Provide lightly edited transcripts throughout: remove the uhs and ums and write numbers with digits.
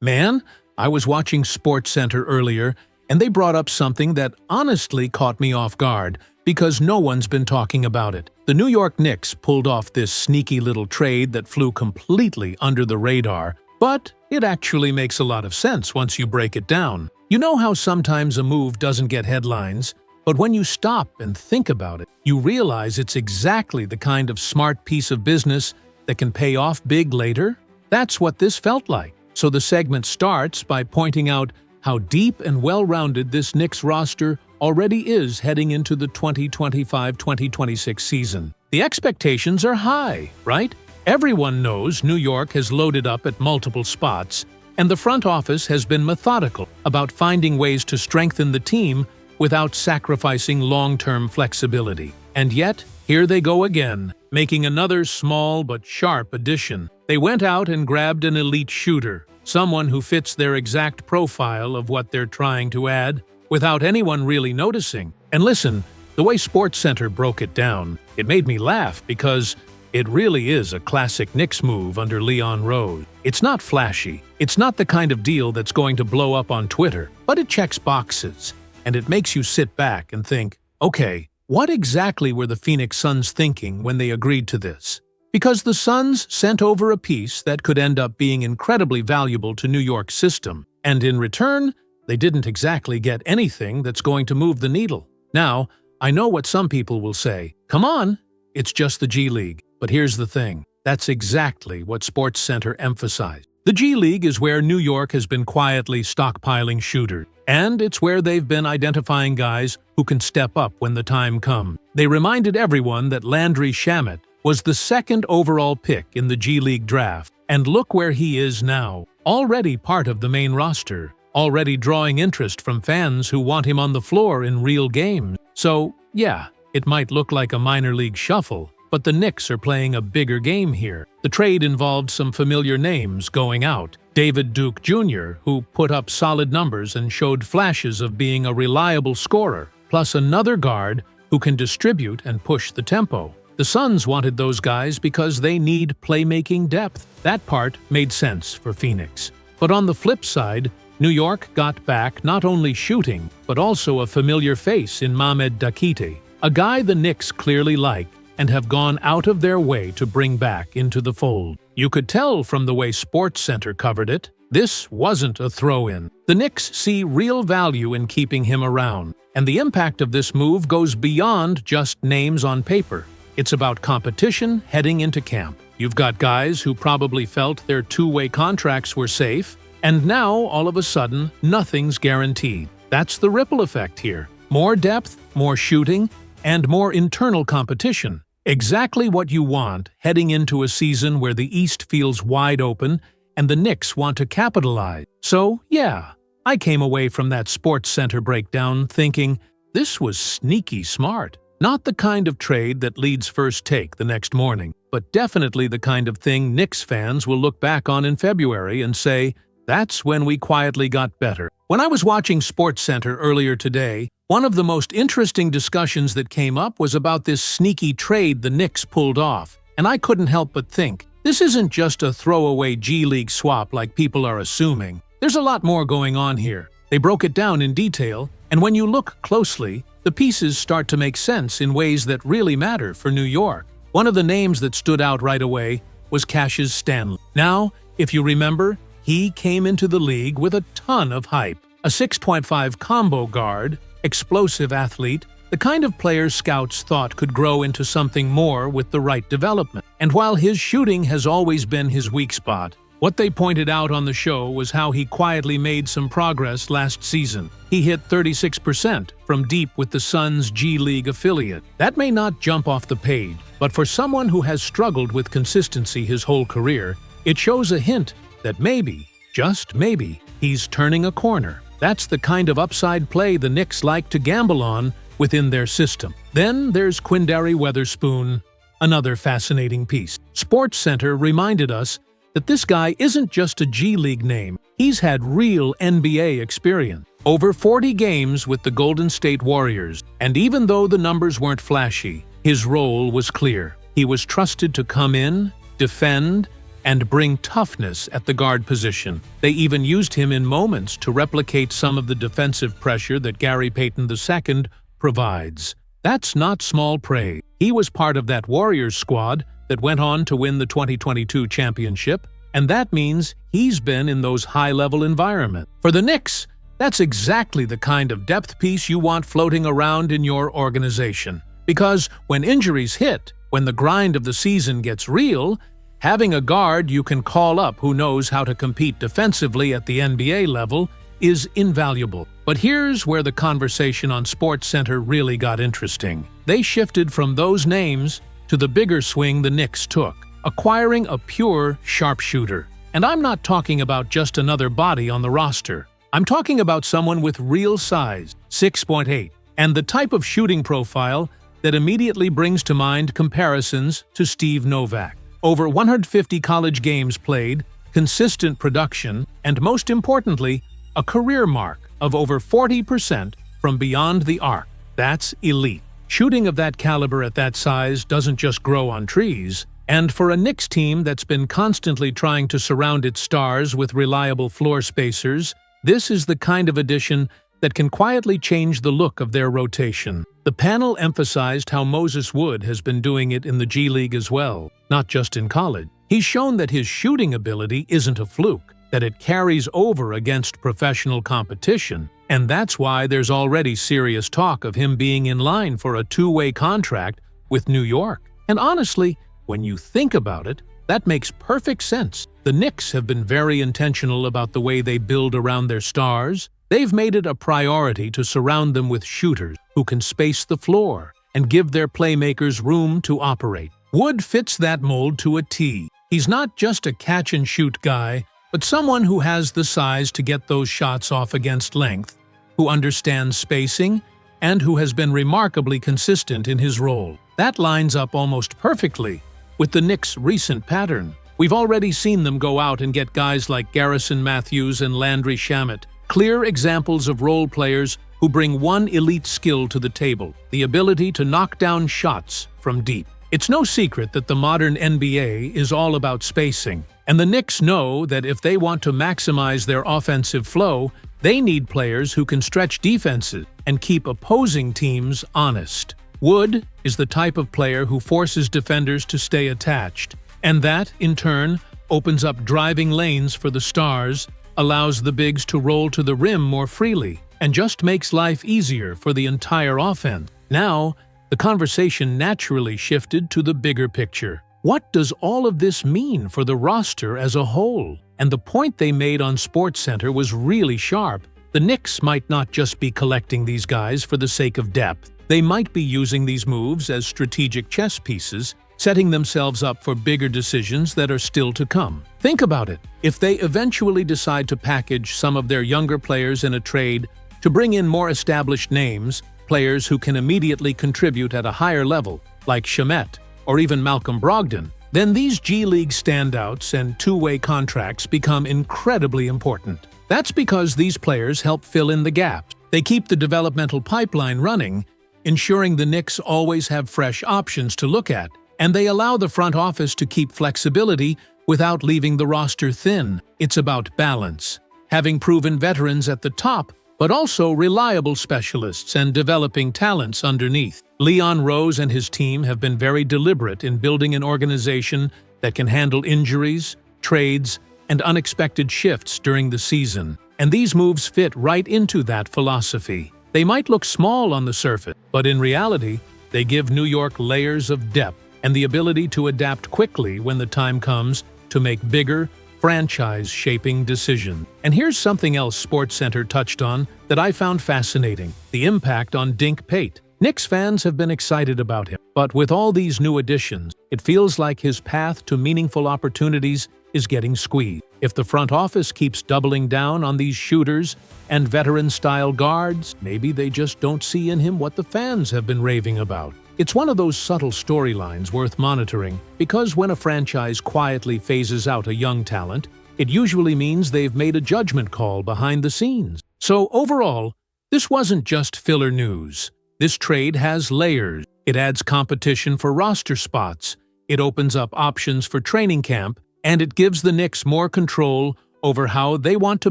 Man, I was watching Sportcenter earlier, and they brought up something that honestly caught me off guard because no one's been talking about it. The New York Knicks pulled off this sneaky little trade that flew completely under the radar, but it actually makes a lot of sense once you break it down. You know how sometimes a move doesn't get headlines, but when you stop and think about it, you realize it's exactly the kind of smart piece of business that can pay off big later? That's what this felt like. So the segment starts by pointing out how deep and well-rounded this Knicks roster already is heading into the 2025-2026 season. The expectations are high, right? Everyone knows New York has loaded up at multiple spots, and the front office has been methodical about finding ways to strengthen the team without sacrificing long-term flexibility. And yet, here they go again, making another small but sharp addition. They went out and grabbed an elite shooter, someone who fits their exact profile of what they're trying to add, without anyone really noticing. And listen, the way Sportcenter broke it down, it made me laugh because it really is a classic Knicks move under Leon Rose. It's not flashy, it's not the kind of deal that's going to blow up on Twitter, but it checks boxes, and it makes you sit back and think, okay, what exactly were the Phoenix Suns thinking when they agreed to this? Because the Suns sent over a piece that could end up being incredibly valuable to New York's system, and in return, they didn't exactly get anything that's going to move the needle. Now, I know what some people will say, come on, it's just the G League. But here's the thing, that's exactly what Sportcenter emphasized. The G League is where New York has been quietly stockpiling shooters, and it's where they've been identifying guys who can step up when the time comes. They reminded everyone that Landry Shamet was the second overall pick in the G League draft, and look where he is now, already part of the main roster, already drawing interest from fans who want him on the floor in real games. So, yeah, it might look like a minor league shuffle, but the Knicks are playing a bigger game here. The trade involved some familiar names going out. David Duke Jr., who put up solid numbers and showed flashes of being a reliable scorer, plus another guard who can distribute and push the tempo. The Suns wanted those guys because they need playmaking depth. That part made sense for Phoenix. But on the flip side, New York got back not only shooting, but also a familiar face in Mehmet Dakite, a guy the Knicks clearly like and have gone out of their way to bring back into the fold. You could tell from the way Sportcenter covered it, this wasn't a throw-in. The Knicks see real value in keeping him around, and the impact of this move goes beyond just names on paper. It's about competition heading into camp. You've got guys who probably felt their two-way contracts were safe, and now, all of a sudden, nothing's guaranteed. That's the ripple effect here. More depth, more shooting, and more internal competition. Exactly what you want heading into a season where the East feels wide open and the Knicks want to capitalize. So, yeah, I came away from that Sportcenter breakdown thinking, this was sneaky smart. Not the kind of trade that leads first take the next morning, but definitely the kind of thing Knicks fans will look back on in February and say, that's when we quietly got better. When I was watching Sportcenter earlier today, one of the most interesting discussions that came up was about this sneaky trade the Knicks pulled off, and I couldn't help but think, this isn't just a throwaway G League swap like people are assuming. There's a lot more going on here. They broke it down in detail, and when you look closely, the pieces start to make sense in ways that really matter for New York. One of the names that stood out right away was Cassius Stanley. Now, if you remember, he came into the league with a ton of hype. A 6'5" combo guard, explosive athlete, the kind of player scouts thought could grow into something more with the right development. And while his shooting has always been his weak spot, what they pointed out on the show was how he quietly made some progress last season. He hit 36% from deep with the Suns' G League affiliate. That may not jump off the page, but for someone who has struggled with consistency his whole career, it shows a hint that maybe, just maybe, he's turning a corner. That's the kind of upside play the Knicks like to gamble on within their system. Then there's Quinndary Weatherspoon, another fascinating piece. Sportcenter reminded us that this guy isn't just a G League name. He's had real NBA experience. Over 40 games with the Golden State Warriors, and even though the numbers weren't flashy, his role was clear. He was trusted to come in, defend, and bring toughness at the guard position. They even used him in moments to replicate some of the defensive pressure that Gary Payton II provides. That's not small praise. He was part of that Warriors squad that went on to win the 2022 championship, and that means he's been in those high-level environments. For the Knicks, that's exactly the kind of depth piece you want floating around in your organization. Because when injuries hit, when the grind of the season gets real, having a guard you can call up who knows how to compete defensively at the NBA level is invaluable. But here's where the conversation on SportsCenter really got interesting. They shifted from those names to the bigger swing the Knicks took, acquiring a pure sharpshooter. And I'm not talking about just another body on the roster. I'm talking about someone with real size, 6'8", and the type of shooting profile that immediately brings to mind comparisons to Steve Novak. Over 150 college games played, consistent production, and most importantly, a career mark of over 40% from beyond the arc. That's elite. Shooting of that caliber at that size doesn't just grow on trees. And for a Knicks team that's been constantly trying to surround its stars with reliable floor spacers, this is the kind of addition that can quietly change the look of their rotation. The panel emphasized how Moses Wood has been doing it in the G League as well, not just in college. He's shown that his shooting ability isn't a fluke, that it carries over against professional competition, and that's why there's already serious talk of him being in line for a two-way contract with New York. And honestly, when you think about it, that makes perfect sense. The Knicks have been very intentional about the way they build around their stars. They've made it a priority to surround them with shooters who can space the floor and give their playmakers room to operate. Wood fits that mold to a T. He's not just a catch-and-shoot guy, but someone who has the size to get those shots off against length, who understands spacing, and who has been remarkably consistent in his role. That lines up almost perfectly with the Knicks' recent pattern. We've already seen them go out and get guys like Garrison Matthews and Landry Shamet, clear examples of role players who bring one elite skill to the table, the ability to knock down shots from deep. It's no secret that the modern NBA is all about spacing, and the Knicks know that if they want to maximize their offensive flow, they need players who can stretch defenses and keep opposing teams honest. Wood is the type of player who forces defenders to stay attached, and that, in turn, opens up driving lanes for the stars, allows the bigs to roll to the rim more freely, and just makes life easier for the entire offense. Now, the conversation naturally shifted to the bigger picture. What does all of this mean for the roster as a whole? And the point they made on SportsCenter was really sharp. The Knicks might not just be collecting these guys for the sake of depth. They might be using these moves as strategic chess pieces, setting themselves up for bigger decisions that are still to come. Think about it. If they eventually decide to package some of their younger players in a trade to bring in more established names, players who can immediately contribute at a higher level, like Shamet or even Malcolm Brogdon, then these G League standouts and two-way contracts become incredibly important. That's because these players help fill in the gaps. They keep the developmental pipeline running, ensuring the Knicks always have fresh options to look at, and they allow the front office to keep flexibility without leaving the roster thin. It's about balance, having proven veterans at the top, but also reliable specialists and developing talents underneath. Leon Rose and his team have been very deliberate in building an organization that can handle injuries, trades, and unexpected shifts during the season. And these moves fit right into that philosophy. They might look small on the surface, but in reality, they give New York layers of depth and the ability to adapt quickly when the time comes to make bigger, franchise-shaping decisions. And here's something else SportsCenter touched on that I found fascinating: the impact on Dink Pate. Knicks fans have been excited about him, but with all these new additions, it feels like his path to meaningful opportunities is getting squeezed. If the front office keeps doubling down on these shooters and veteran-style guards, maybe they just don't see in him what the fans have been raving about. It's one of those subtle storylines worth monitoring, because when a franchise quietly phases out a young talent, it usually means they've made a judgment call behind the scenes. So overall, this wasn't just filler news. This trade has layers. It adds competition for roster spots. It opens up options for training camp, and it gives the Knicks more control over how they want to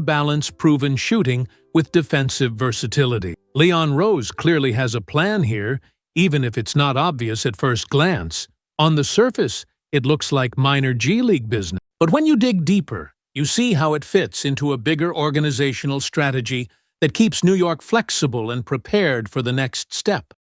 balance proven shooting with defensive versatility. Leon Rose clearly has a plan here, even if it's not obvious at first glance. On the surface, it looks like minor G League business. But when you dig deeper, you see how it fits into a bigger organizational strategy that keeps New York flexible and prepared for the next step.